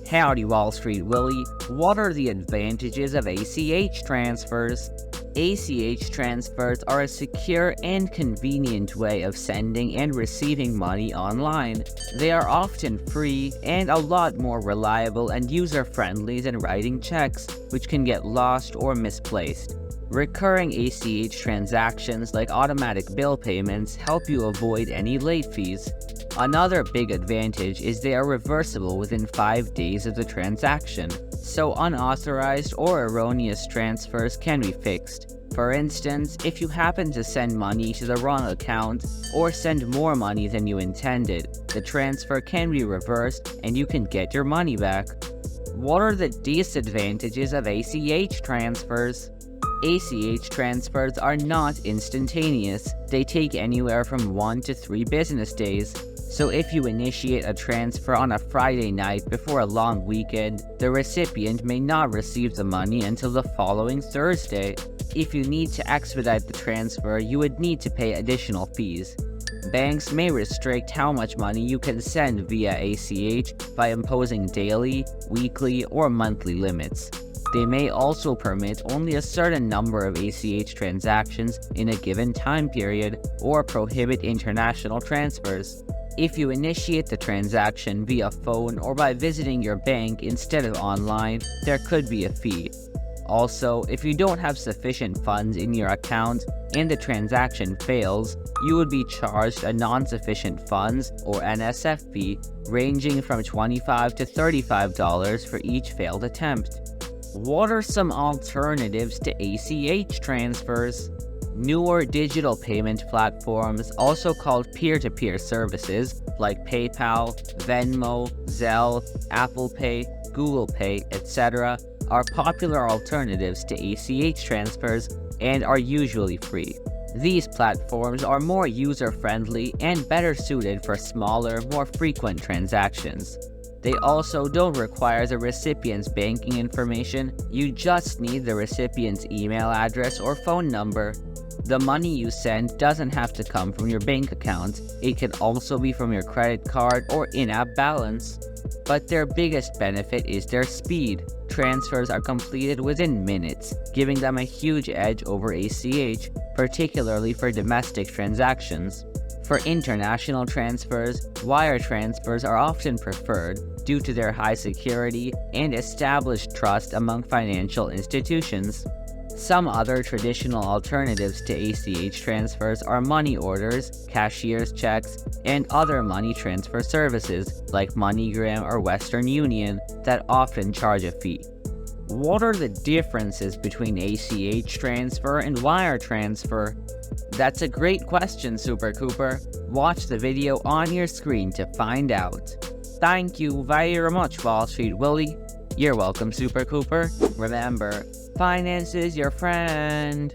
Howdy Wall Street Willie, what are the advantages of ACH transfers? ACH transfers are a secure and convenient way of sending and receiving money online. They are often free and a lot more reliable and user-friendly than writing checks, which can get lost or misplaced. Recurring ACH transactions like automatic bill payments help you avoid any late fees. Another big advantage is they are reversible within 5 days of the transaction, so unauthorized or erroneous transfers can be fixed. For instance, if you happen to send money to the wrong account or send more money than you intended, the transfer can be reversed and you can get your money back. What are the disadvantages of ACH transfers? ACH transfers are not instantaneous. They take anywhere from 1 to 3 business days. So if you initiate a transfer on a Friday night before a long weekend, the recipient may not receive the money until the following Thursday. If you need to expedite the transfer, you would need to pay additional fees. Banks may restrict how much money you can send via ACH by imposing daily, weekly, or monthly limits. They may also permit only a certain number of ACH transactions in a given time period or prohibit international transfers. If you initiate the transaction via phone or by visiting your bank instead of online, there could be a fee. Also, if you don't have sufficient funds in your account and the transaction fails, you would be charged a non-sufficient funds or NSF fee ranging from $25 to $35 for each failed attempt. What are some alternatives to ACH transfers? Newer digital payment platforms, also called peer-to-peer services like PayPal, Venmo, Zelle, Apple Pay, Google Pay, etc., are popular alternatives to ACH transfers and are usually free. These platforms are more user-friendly and better suited for smaller, more frequent transactions. They also don't require the recipient's banking information. You just need the recipient's email address or phone number. The money you send doesn't have to come from your bank account. It can also be from your credit card or in-app balance. But their biggest benefit is their speed. Transfers are completed within minutes, giving them a huge edge over ACH, particularly for domestic transactions. For international transfers, wire transfers are often preferred due to their high security and established trust among financial institutions. Some other traditional alternatives to ACH transfers are money orders, cashier's checks, and other money transfer services like MoneyGram or Western Union that often charge a fee. What are the differences between ACH transfer and wire transfer? That's a great question, Super Cooper. Watch the video on your screen to find out. Thank you very much, Wall Street Willie. You're welcome, Super Cooper. Remember, finance is your friend.